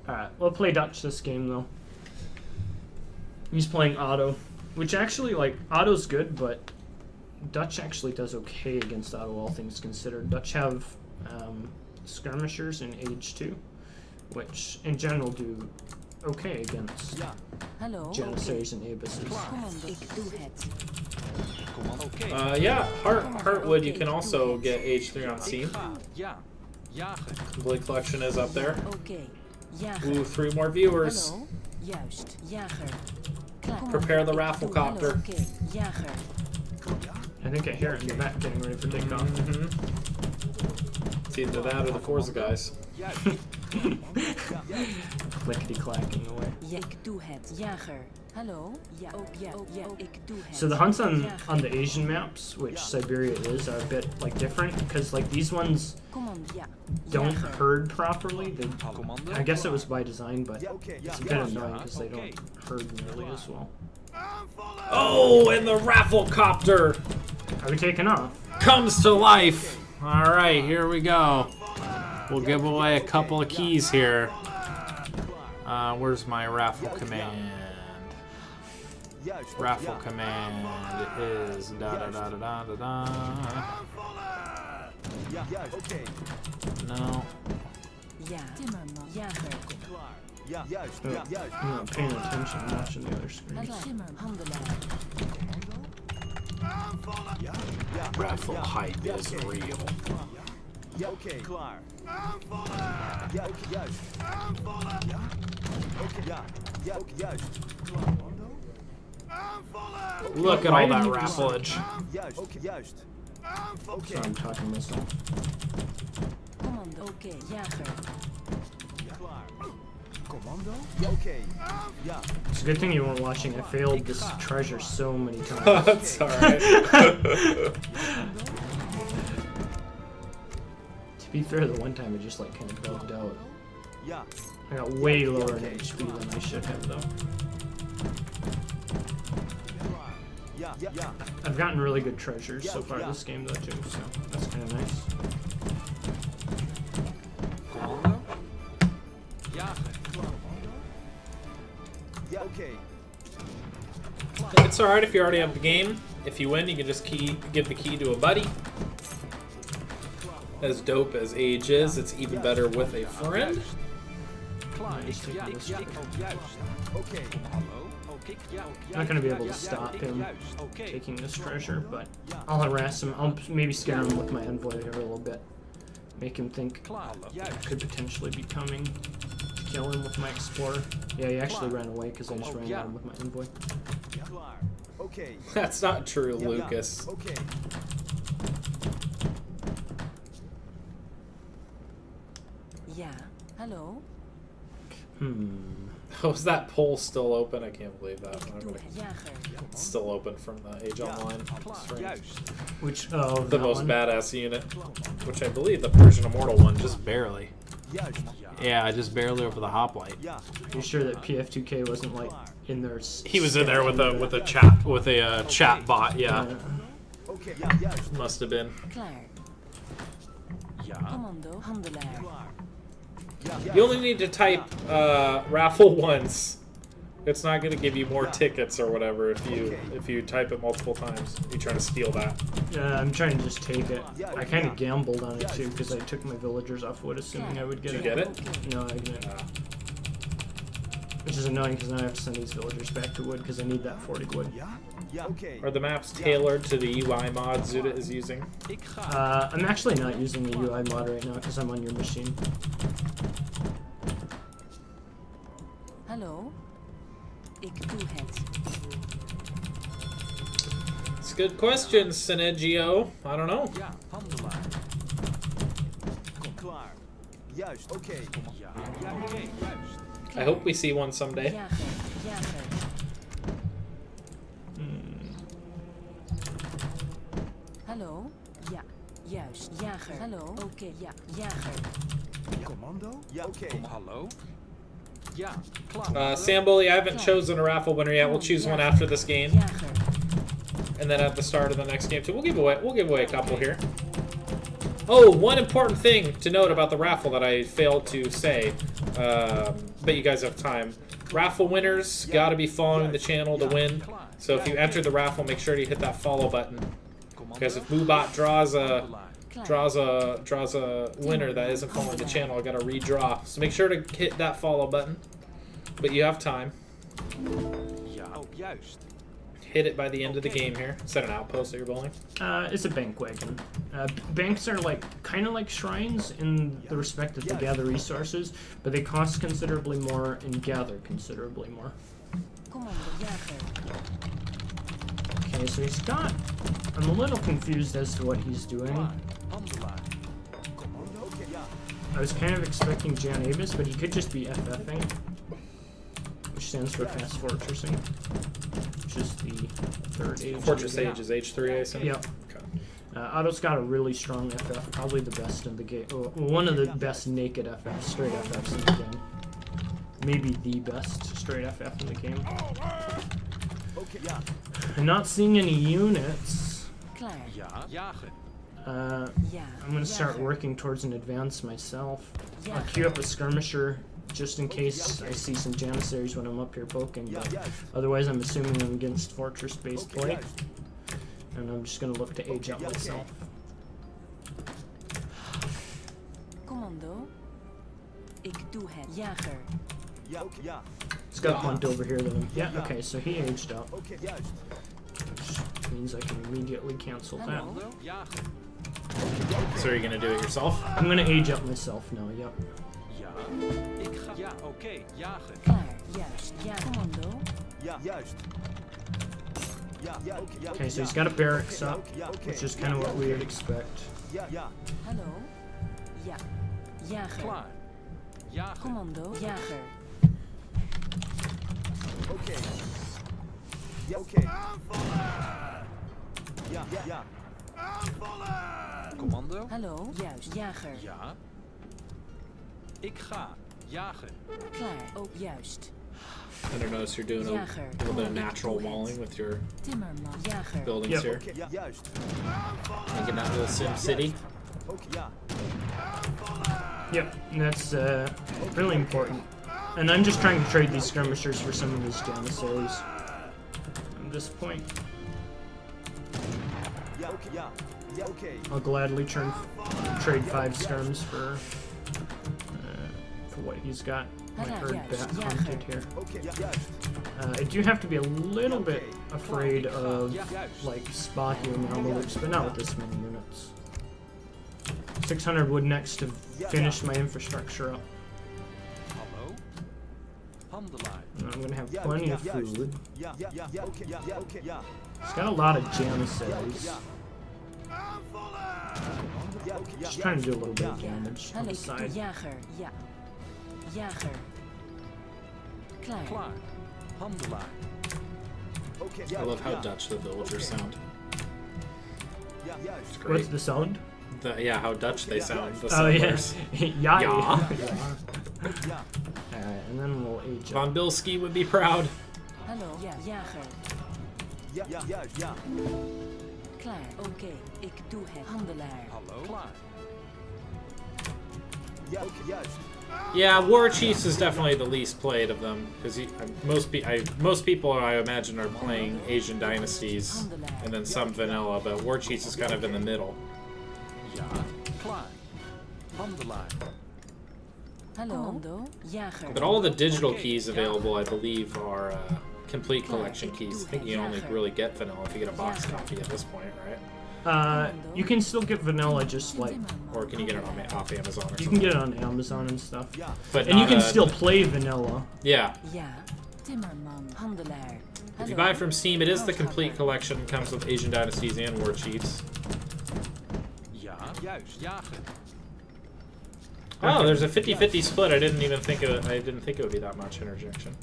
Alright, we'll play Dutch this game though. He's playing Otto, which actually, like, Otto's good, but Dutch actually does okay against Otto, all things considered. Dutch have skirmishers in Age 2, which in general do okay against Janissaries and Abysses. Yeah, Heartwood you can also get Age 3 on Steam. Complete collection is up there. Ooh, 3 more viewers. Prepare the Raffle copter. I think I hear it in the back getting ready for takeoff. It's either that or the Forza guys. Clickety-clacking away. So the hunts on the Asian maps, which Siberia is, are a bit like different because like these ones don't herd properly. I guess it was by design, but it's a bit annoying because they don't herd nearly as well. Oh, and the Raffle copter Are we taking off? comes to life. All right, here we go. We'll give away a couple of keys here. Where's my Raffle command? Raffle command is da da da da da da. No. I'm not paying attention, I'm watching the other screen. Raffle hype is real. Look at all that raffleage. Sorry, I'm talking to myself. It's a good thing you weren't watching. I failed this treasure so many times. That's alright. To be fair, the one time it just like kind of bugged out. I got way lower in HP than I should have though. I've gotten really good treasures so far this game though too, so that's kind of nice. It's alright if you already have the game. If you win, you can just give the key to a buddy. As dope as Age is, it's even better with a friend. I'm not going to be able to stop him taking this treasure, but I'll harass him. I'll maybe scare him with my envoy here a little bit. Make him think I could potentially be coming to kill him with my explorer. Yeah, he actually ran away because I just ran at him with my envoy. That's not true, Lucas. Hello. Was that poll still open? I can't believe that. It's still open from the Age Online stream. Which, the most badass unit. Which I believe the Persian Immortal one, just barely. Yeah, just barely over the hoplite. You sure that PF2K wasn't like in there? He was in there with a chat bot, yeah. Must have been. You only need to type Raffle once. It's not going to give you more tickets or whatever if you type it multiple times. You trying to steal that? Yeah, I'm trying to just take it. I kind of gambled on it too because I took my villagers off wood, assuming I would get it. Did you get it? No, I didn't. Which is annoying because now I have to send these villagers back to wood because I need that 40 wood. Are the maps tailored to the UI mod Zuta is using? I'm actually not using the UI mod right now because I'm on your machine. Hallo. Ik doe het. It's a good question, Synegio. I don't know. I hope we see one someday. Hallo? Ja, juist. Jager. Hallo? Oké, ja, jager. Commando? Ja, oké. Hallo? Samboli, I haven't chosen a raffle winner yet. We'll choose one after this game, and then at the start of the next game too. We'll give away a couple here. Oh, one important thing to note about the raffle that I failed to say, but you guys have time. Raffle winners gotta be following the channel to win. So if you enter the raffle, make sure to hit that follow button. Because if Moobot draws a winner that isn't following the channel, I gotta redraw. So make sure to hit that follow button. But you have time. Hit it by the end of the game here. Is that an outpost that you're bowling? It's a bank wagon. Banks are kind of like shrines in the respect that they gather resources, but they cost considerably more and gather considerably more. Okay, so he's got... I'm a little confused as to what he's doing. I was kind of expecting Jan Avis, but he could just be FFing, which stands for Fast Fortressing, which is the third age. Fortress Age is age 3, I assume? Yep. Okay. Otto's got a really strong FF, probably the best in the game. One of the best naked FFs, straight FFs in the game. Maybe the best straight FF in the game. I'm not seeing any units. I'm gonna start working towards an advance myself. I'll queue up a skirmisher just in case I see some Janissaries when I'm up here poking, but otherwise I'm assuming I'm against fortress-based play. And I'm just gonna look to age up myself. Commando. Ik doe het. Jager. He's got a hunt over here that I'm... Yeah, okay, so he aged up. Which means I can immediately cancel that. So are you gonna do it yourself? I'm gonna age up myself now, yep. Klaar. Juist. Ja. Commando. Okay, so he's got a barracks up, which is kind of what we would expect. Hallo. Ja. Jager. Commando. Jager. Commando? Hallo. Juist. Jager. Ja. Ik ga. Jagen. Klaar. Ook juist. I don't notice you're doing a little bit of natural walling with your Timmerman. Jager. buildings here. Making that little Sim City. Yep, and that's really important. And I'm just trying to trade these skirmishers for some of these Janissaries at this point. I'll gladly trade 5 skirms for what he's got. My herd bat hunted here. I do have to be a little bit afraid of like spot healing anomalies, but not with this many units. 600 wood next to finish my infrastructure up. And I'm gonna have plenty of food. He's got a lot of Janissaries. Just trying to do a little bit of damage on the side. Jager. Ja. Jager. Klaar. I love how Dutch the villagers sound. It's great. What's the sound? Yeah, how Dutch they sound. The Oh yeah, settlers. yeah. Ja. And then we'll age up. Von Bilski would be proud. Hallo. Ja. Jager. Klaar. Oké. Ik doe het. Handelaar. Yeah, War Chiefs is definitely the least played of them because most people I imagine are playing Asian dynasties and then some vanilla, but War Chiefs is kind of in the middle. Hallo. Jager. But all the digital keys available, I believe, are complete collection keys. I think you only really get vanilla if you get a box copy at this point, right? You can still get vanilla, just like, Or can you get it off Amazon or something? you can get it on Amazon and stuff. But And you not, can still play vanilla. Yeah. Ja. Timmerman. Handelaar. If you buy it from Steam, it is the complete collection. Comes with Asian dynasties and War Chiefs. Oh, there's a 50-50 split. I didn't think it would be that much interjection.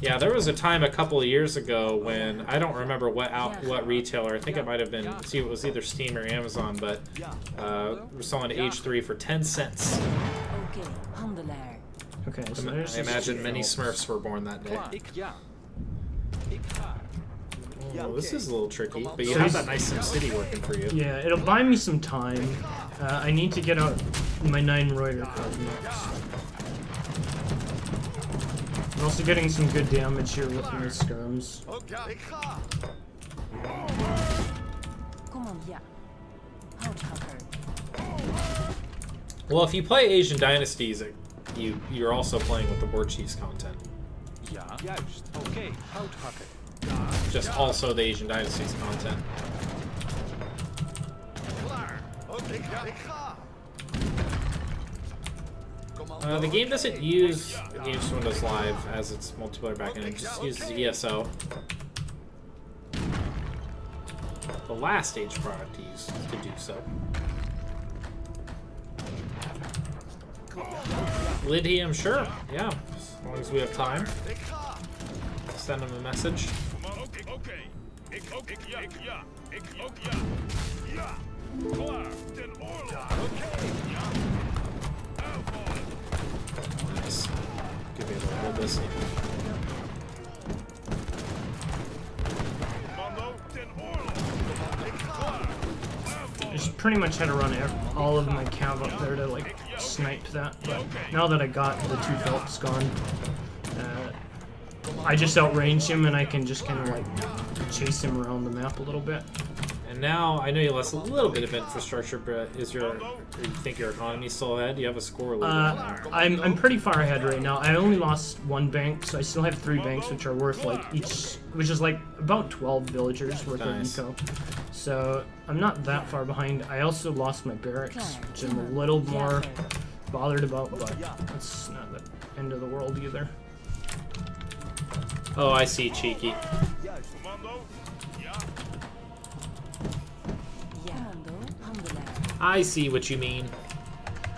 Yeah, there was a time a couple of years ago when I don't remember what retailer. I think it might have been. See, it was either Steam or Amazon, but we're selling H3 for 10 cents. Oké. Handelaar. Okay, so there's I imagine many Smurfs were born that day. Oh, this is a little tricky, but you have that nice Sim City working for you. Yeah, it'll buy me some time. I need to get out my 9 Reuter card next. I'm also getting some good damage here with my skirms. Command, ja. Houthakker. Well, if you play Asian Dynasties, you're also playing with the War Chiefs content. Ja, juist. Oké, houthakker. Just also the Asian Dynasties content. The game doesn't use Games Windows Live as its multiplayer backend. It just uses ESO. The last Age product used to do so. Lydium, sure. Yeah, as long as we have time. Send him a message. Nice. Give me a little of this. I just pretty much had to run all of my cav up there to like snipe that, but now that I got the 2 Phelps gone, I just outranged him and I can just kind of like chase him around the map a little bit. And now I know you lost a little bit of infrastructure, but do you think your economy's still ahead? You have a score lead right now. I'm pretty far ahead right now. I only lost 1 bank, so I still have 3 banks, which are worth like each, which is like about 12 villagers worth Nice. of eco. So I'm not that far behind. I also lost my barracks, which I'm a little more bothered about, but it's not the end of the world either. Oh, I see, cheeky. Commando, handelaar. I see what you mean.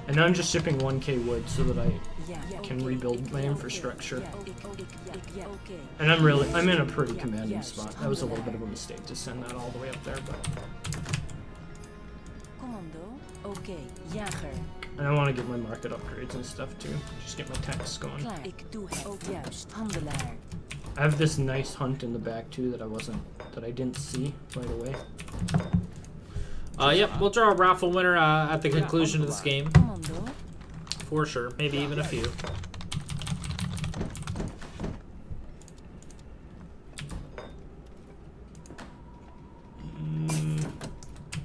And now I'm just shipping 1k wood so that I Ja, can oké. rebuild my infrastructure. Ja, ja, oké. And I'm in a pretty commanding spot. That was a little bit of a mistake to send that all the way up there, but Commando, oké. Jager. and I want to get my market upgrades and stuff too. Just get my techs going. Klaar. Ik doe het ook juist. Handelaar. I have this nice hunt in the back too that I didn't see right away. Yep, we'll draw a raffle winner at the conclusion of this game. Commando. For sure. Maybe even a few.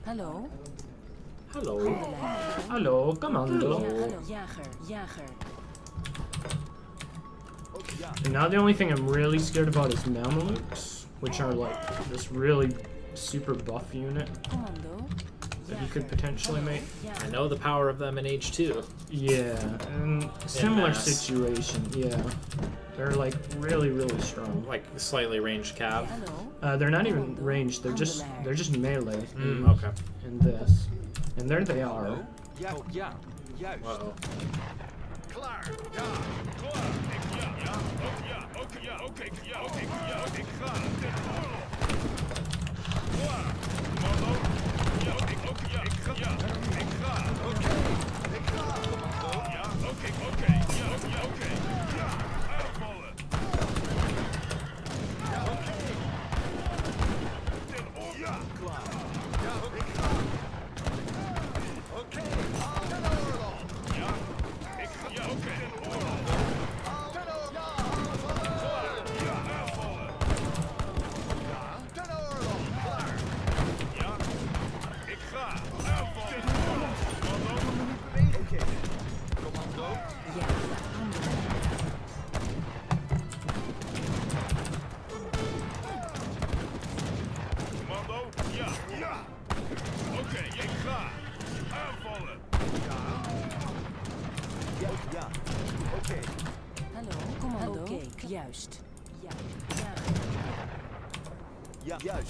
Hallo. Hello. Handelaar. Hello, commando. Ja, hallo. Jager. Jager. And now the only thing I'm really scared about is Mamelukes, which are like this really super buff unit Commando. that you could potentially make. I know the power of them in Age 2. Yeah, and similar mass. situation. Yeah, they're like really strong. Like slightly ranged cav. Hallo. They're not even ranged. They're just melee. Okay. In this, and there they are. Ja, ja, juist. Uh-oh. Hallo. Commando. Oké. Juist. Ja. Jager.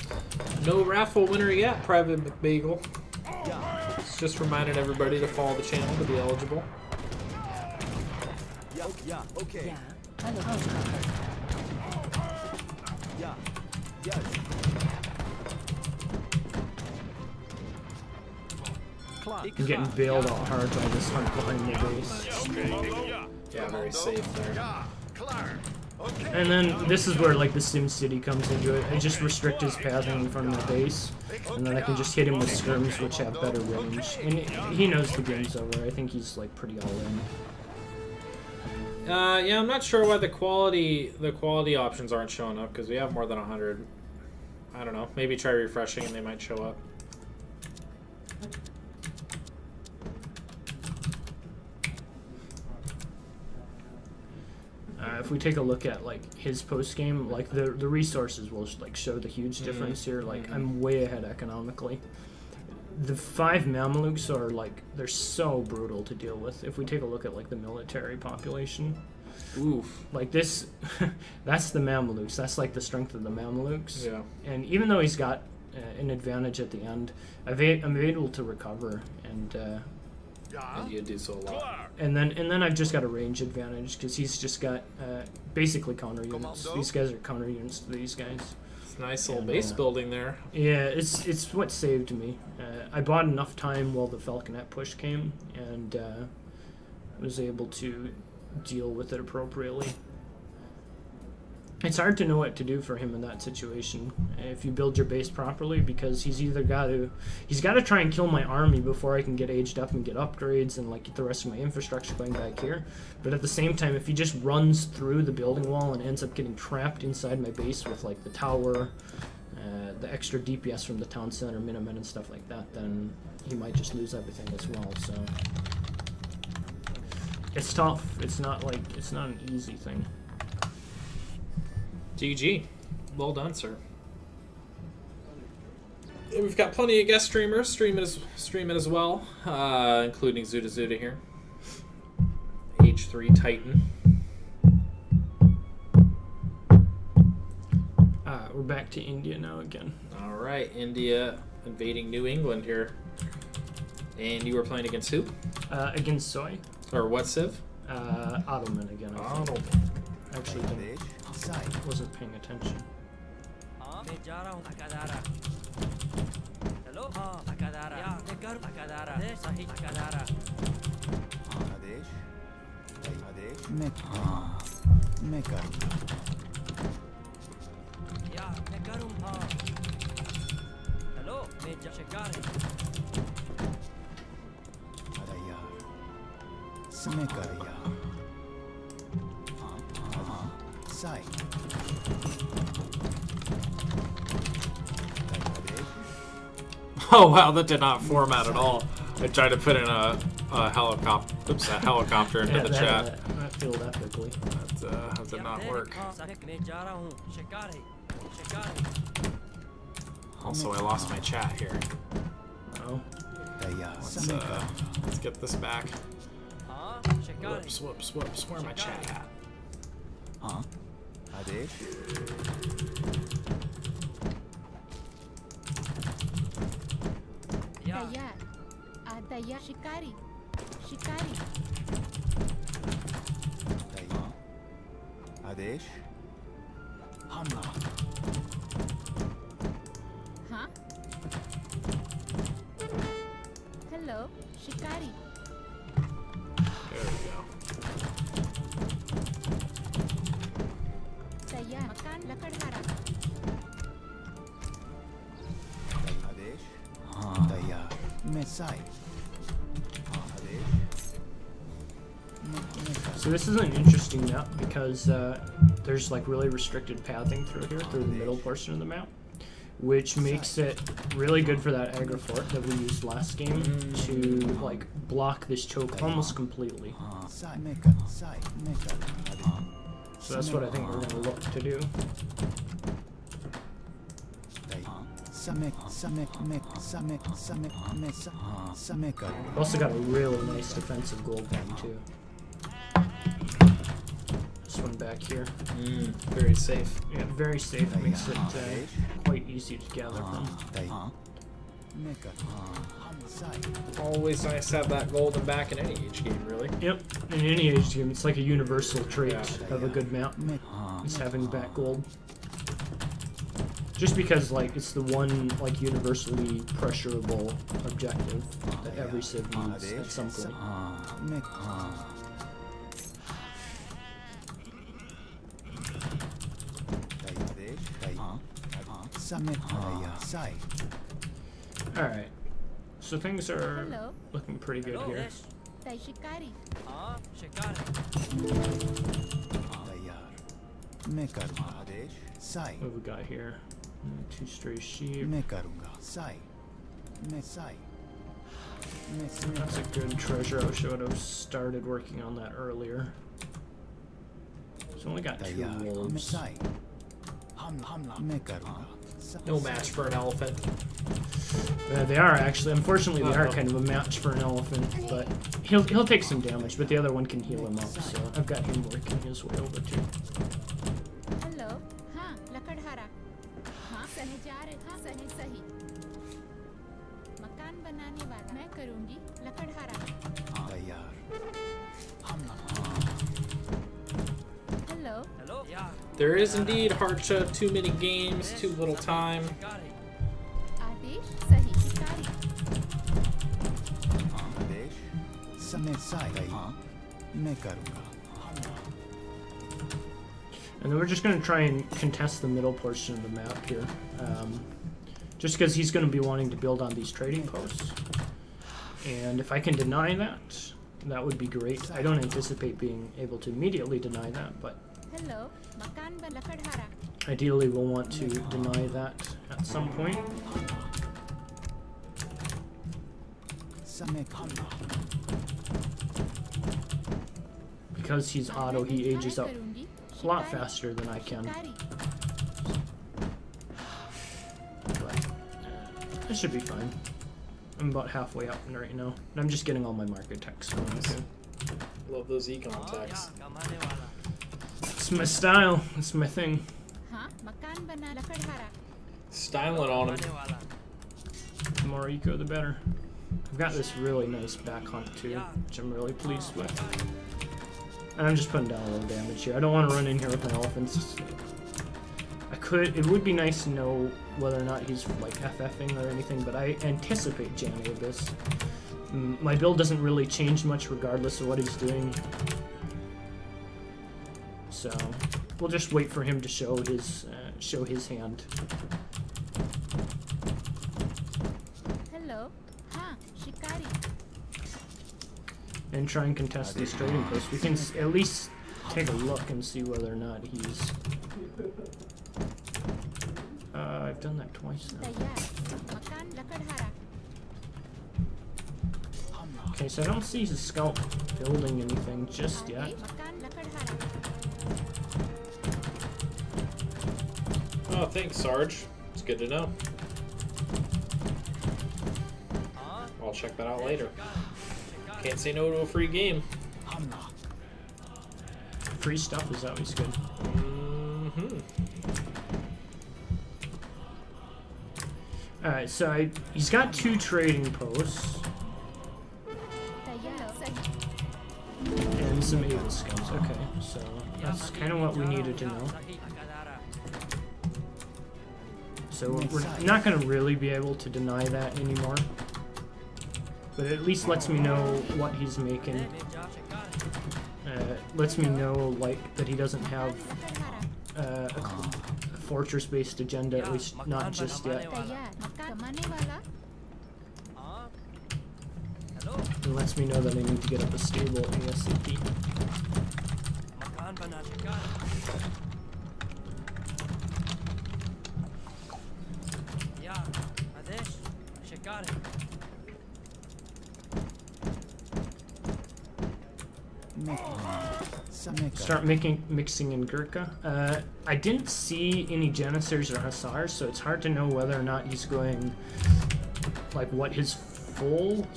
No raffle winner yet, Private McBagel. It's just reminding everybody to follow the channel to be eligible. Ja. Hallo. Houthakker. Klaar. I'm getting bailed out hard by this hunt behind the base. Yeah, very safe there. And then this is where like the Sim City comes into it. I just restrict his pathing in front of my base, and then I can just hit him with skirms which have better range. And he knows the game's over. I think he's like pretty all in. Yeah, I'm not sure why the quality options aren't showing up because we have more than 100. I don't know. Maybe try refreshing and they might show up. If we take a look at like his post game, like the resources will like show the huge difference here. Like I'm way ahead economically. The 5 Mamelukes are like they're so brutal to deal with. If we take a look at like the military population, Oof. like this, that's the Mamelukes. That's like the strength of the Mamelukes. Yeah. And even though he's got an advantage at the end, I'm able to recover and. And you do so a lot. And then I've just got a range advantage because he's just got basically counter units. These guys are counter units to these guys. It's nice little base building there. Yeah, it's what saved me. I bought enough time while the Falconet push came and was able to deal with it appropriately. It's hard to know what to do for him in that situation if you build your base properly, because he's got to try and kill my army before I can get aged up and get upgrades and like get the rest of my infrastructure going back here. But at the same time, if he just runs through the building wall and ends up getting trapped inside my base with like the tower, the extra DPS from the town center, Minutemen and stuff like that, then he might just lose everything as well. So it's tough. It's not an easy thing. GG. Well done, sir. We've got plenty of guest streamers streaming as well, including ZutaZuta here. H3 Titan. We're back to India now again. All right, India invading New England here. And you were playing against who? Against Soy. Or what civ? Ottoman again. I think. Ottoman. Actually, wasn't paying attention. Oh wow, that did not format at all. I tried to put in a helicopter into the chat. That failed epically. That did not work. Also, I lost my chat here. Oh. Let's get this back. Whoops. Where my chat at? Tayar. Shikari. Adesh. Huh? Hello, Shikari. There we go. Tayar. Makan lakadhara. Adesh. Tayar. Mesai. So this is an interesting map because there's like really restricted pathing through here, through the middle portion of the map, which makes it really good for that aggro fort that we used last game to like block this choke almost completely. So that's what I think we're going to look to do. We've also got a really nice defensive gold line too. This one back here. Very safe. Yeah, very safe. Makes it quite easy to gather from. Always nice to have that golden back in any age game, really. Yep, in any age game, it's like a universal trait of a good map. Is having back gold. Just because like it's the one like universally pressurable objective that every civ needs at some point. Sai. All right. So things are Hello. looking pretty good here. Tai shikari. Tayar. मैं करूँगा आदेश. Sai. What have we got here? 2 stray sheep. मैं करूँगा. Sai. मैं sai. That's a good treasure. I should have started working on that earlier. It's only got 2 तैयार. मैं wolves. sai. हमला. मैं करूँगा. No match for an elephant. They are actually. Unfortunately, they are kind of a match for an elephant, but he'll take some damage. But the other one can heal him up, so I've got him working his way over too. Hello हाँ लकड़हारा हाँ सही जा रहे हाँ सही सही मकान बनाने वाला मैं करूँगी लकड़हारा तैयार. Hello There is indeed Harcha. Too many games, too little time. आदेश सही शिकारी आदेश. मैं sai. मैं करूँगा. And then we're just going to try and contest the middle portion of the map here. Just because he's going to be wanting to build on these trading posts. And if I can deny that, that would be great. I don't anticipate being able to immediately deny that, but hello मकान बन लकड़हारा ideally we'll want to deny that at some point. मैं करूँगा. Because he's Otto, he ages up करूँगी a lot faster than I can. शिकारी But it should be fine. I'm about halfway up right now. And I'm just getting all my market techs going too. Love those econ attacks. It's my style. It's my thing. हाँ मकान बना लकड़हारा Styling on him. The more eco, the better. I've got this really nice back hunt too, which I'm really pleased with. And I'm just putting down a little damage here. I don't want to run in here with my elephants. It would be nice to know whether or not he's like FFing or anything, but I anticipate jamming this. My build doesn't really change much regardless of what he's doing. So we'll just wait for him to show his hand. Hello हाँ शिकारी And try and contest these trading posts. We can at least take a look and see whether or not he's... I've done that twice now. तैयार मकान लकड़हारा Okay, so I don't see his scout building anything just yet. आदेश मकान लकड़हारा Oh, thanks, Sarge. It's good to know. I'll check that out later. Can't say no to a free game. Free stuff is always good. Mm-hmm. Alright, so he's got 2 trading posts तैयार सही and some able scouts. Okay, so that's kind of what we needed to know. So we're not going to really be able to deny that anymore. But it at least lets me know what he's making. Lets me know like that he doesn't have a fortress-based agenda, at least not just yet. तैयार मकान कमाने वाला It lets me know that I need to get up a stable ASAP. Start mixing in Gurkha. I didn't see any Janissaries or Hussars, so it's hard to know whether or not he's going, like, what his full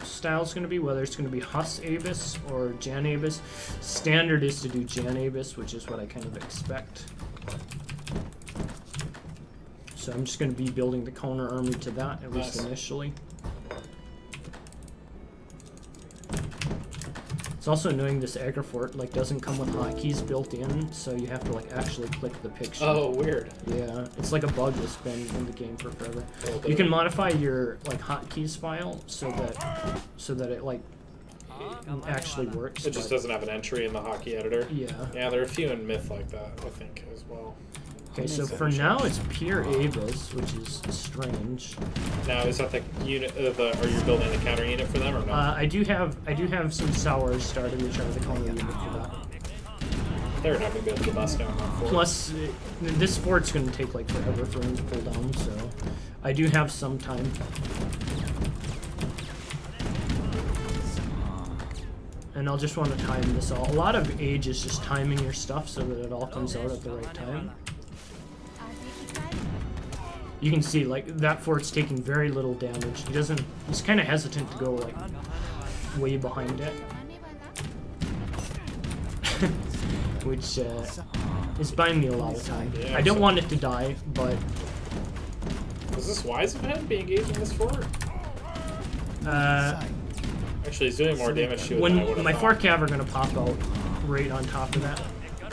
style's going to be, whether it's going to be Huss Avis or Jan Avis. Standard is to do Jan Avis, which is what I kind of expect. So I'm just going to be building the counter army to that, at least initially. It's also annoying this Agrifort like doesn't come with hotkeys built in, so you have to like actually click the picture. Oh, weird. Yeah, it's like a bug that's been in the game for forever. You can modify your like hotkeys file so that it like actually works. It just doesn't have an entry in the hotkey editor. Yeah. Yeah, there are a few in Myth like that, I think, as well. Okay, so for now it's pure Avis, which is strange. Now, is that the unit? Are you building the counter unit for them or no? I do have some sours started, which are the counter unit for that. They're not gonna be able to bust down that fort. Plus, this fort's gonna take like forever for him to pull down, so I do have some time. And I'll just want to time this all. A lot of age is just timing your stuff so that it all comes out at the right time. You can see, like, that fort's taking very little damage. He's kind of hesitant to go, like, way behind it. Which, is buying me a lot of time. Yeah, I don't want it to die, but... Was this wise of him being engaged in this fort? Actually, he's doing more damage to it than I would When have my thought. 4 cav are going to pop out right on top of that,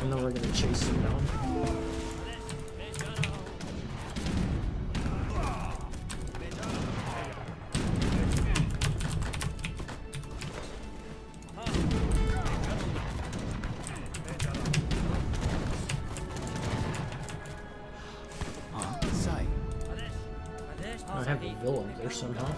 and then we're going to chase him down. I have a villa there somehow.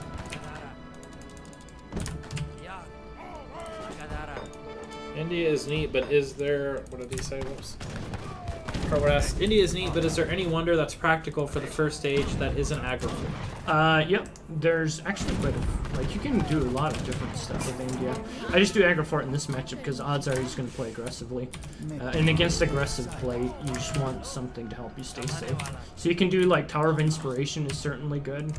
India is neat, but is there... What did he say? Whoops. Harwood asks, India is neat, but is there any wonder that's practical for the first stage that isn't aggro? Yep. There's actually quite a... Like, you can do a lot of different stuff with India. I just do aggro in this matchup because odds are he's going to play aggressively. And against aggressive play, you just want something to help you stay safe. So you can do, like, Tower of Inspiration is certainly good.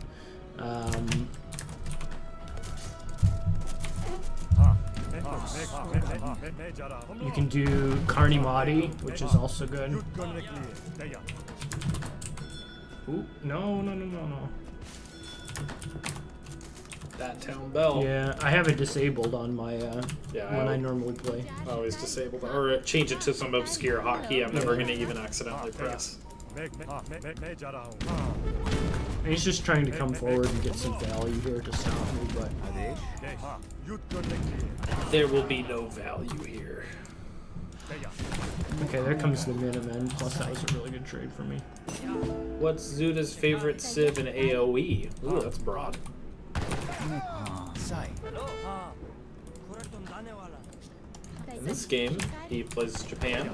You can do Karnimati, which is also good. Ooh, no. That town bell. Yeah, I have it disabled on my when I normally play. I always disable that, or change it to some obscure hotkey I'm never going to even accidentally press. And he's just trying to come forward and get some value here to stop me, but There will be no value here. okay, there comes the Minutemen. Plus, that was a really good trade for me. What's Zuta's favorite civ in AoE? Ooh, that's broad. In this game, he plays Japan.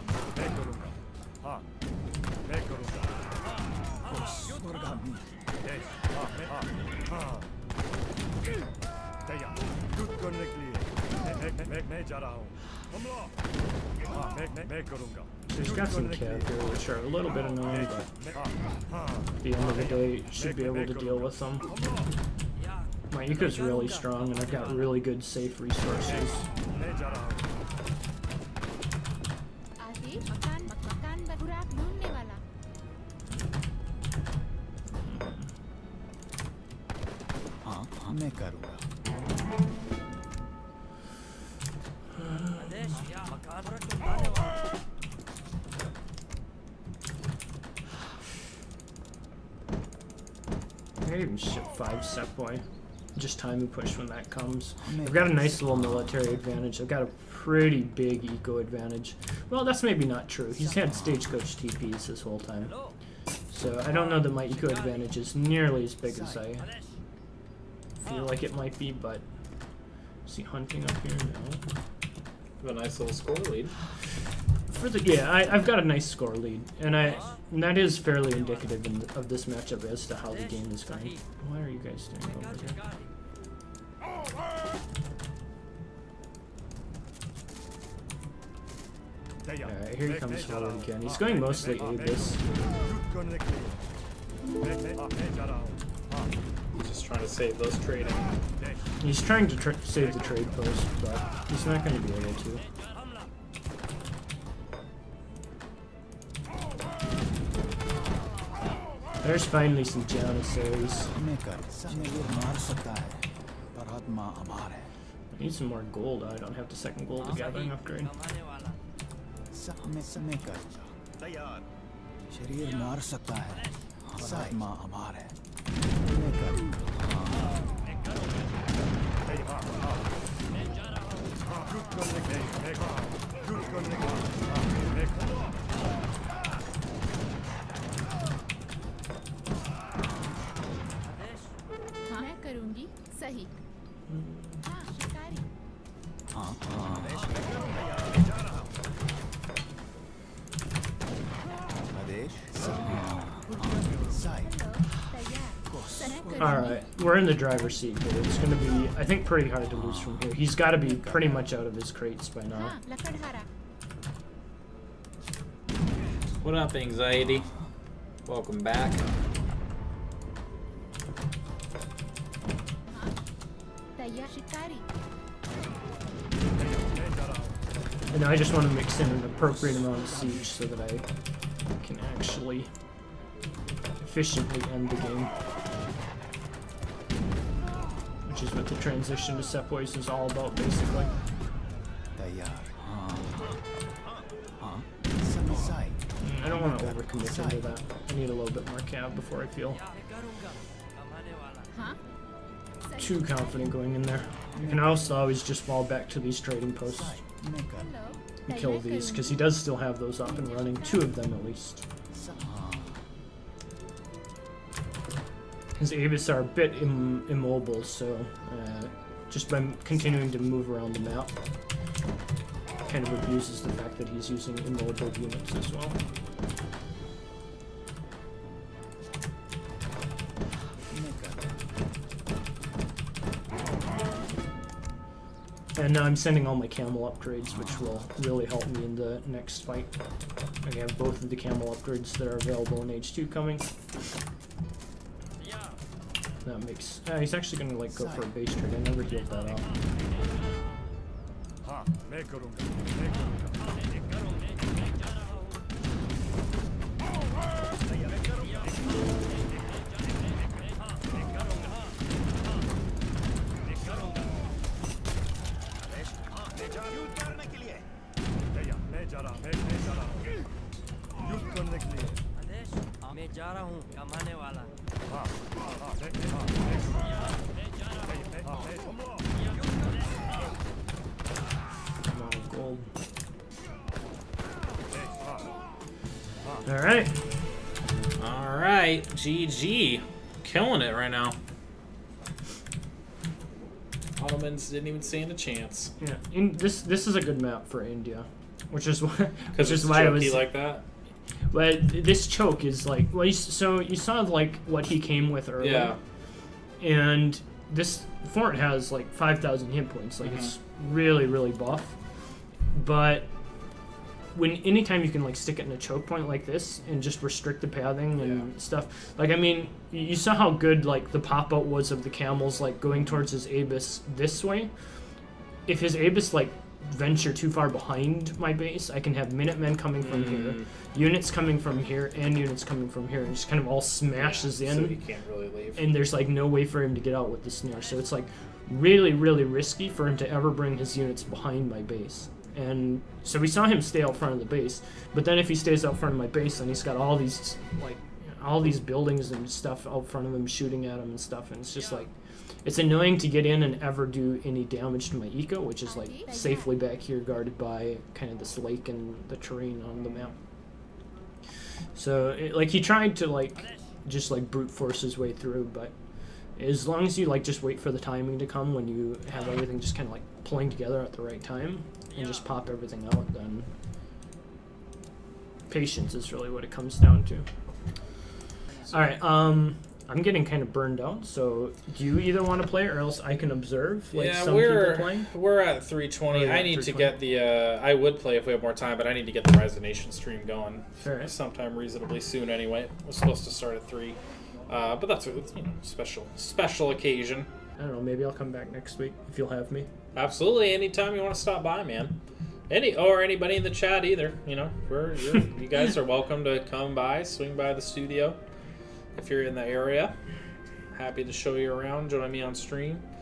He's got some cav here, which are a little bit annoying, but at the end of the day, should be able to deal with them. My eco's really strong, and I've got really good safe resources. मैं करूँगा I can even ship 5 set boy. Just time and push when that comes. I've got a nice little military advantage. I've got a pretty big eco advantage. Well, that's maybe not true. He's had stagecoach TPs this whole time. So I don't know that my eco advantage is nearly as big as I feel like it might be, but is he hunting up here? No. Have a nice little score lead. For the I've got a nice score lead, and that is fairly indicative of this matchup as to how the game is going. Why are you guys doing over there? Alright, here he comes forward again. He's going mostly Abyss. He's just trying to save those trading. He's trying to save the trade post, but he's not going to be able to. There's finally some Janissaries. I need some more gold. I don't have the second gold to gather and upgrade. शरीर मार सकता है आत्मा अमर है हाँ शिकारी हाँ हाँ आदेश साइड हेलो तैयार सनक All right, we're in the driver's seat here. It's going to be, I think, pretty hard to lose from here. He's got to be pretty much out of his crates by now. हाँ लकड़हारा What up, anxiety? Welcome back. तैयार शिकारी And now I just want to mix in an appropriate amount of siege so that I can actually efficiently end the game. Which is what the transition to Sepoys is all about, basically. तैयार हाँ हाँ side I don't want to overcommit into that. I need a little bit more cab before I feel हाँ too confident going in there. You can also always just fall back to these trading posts maker hello and kill these, because he does still have those up and running. 2 of them at least. His Avis are a bit immobile, so just by continuing to move around the map, kind of abuses the fact that he's using immobile units as well. And now I'm sending all my camel upgrades, which will really help me in the next fight. I have both of the camel upgrades that are available in H2 coming. That makes... he's actually going to like go for a base trade. I never healed that up. हाँ मैं करूँगा मैं करूँगा तैयार मैं जा रहा हूँ युद्ध करने के लिए आदेश मैं जा रहा हूँ कमाने वाला हाँ हाँ Amount of gold. Alright. Alright, GG. Killing it right now. Ottomans didn't even stand a chance. Yeah, this is a good map for India, which is why Because it's why I was jokey like that? But this choke is like, well, so you saw like what he came with earlier. Yeah. And this fort has like 5,000 hit points. Like it's really, really buff. But anytime you can like stick it in a choke point like this and just restrict the pathing and stuff. Like, I mean, you saw how good like the pop out was of the camels like going towards his Abus this way. If his Abus like venture too far behind my base, I can have Minutemen coming from here, units coming from here, and units coming from here, and just kind of all smashes in. So he can't really leave. And there's like no way for him to get out with the snare. So it's like really, really risky for him to ever bring his units behind my base. And so we saw him stay out front of the base. But then if he stays out front of my base, then he's got all these like all these buildings and stuff out front of him shooting at him and stuff. And it's just like, it's annoying to get in and ever do any damage to my eco, which is like safely back here guarded by kind of this lake and the terrain on the map. So like he tried to like just like brute force his way through, but as long as you like just wait for the timing to come when you have everything just kind of like pulling together at the right time and just pop everything out, then patience is really what it comes down to. All right, I'm getting kind of burned out, so do you either want to play or else I can observe like Yeah, some people playing? we're at 320. Oh, you're I at need to 320. get the I would play if we have more time, but I need to get the Resonation stream going Alright. sometime reasonably soon anyway. We're supposed to start at 3. But that's it's, special occasion. I don't know, maybe I'll come back next week if you'll have me. Absolutely, anytime you want to stop by, man. Anybody in the chat either, you guys are welcome to come by, swing by the studio if you're in the area. Happy to show you around, join me on stream.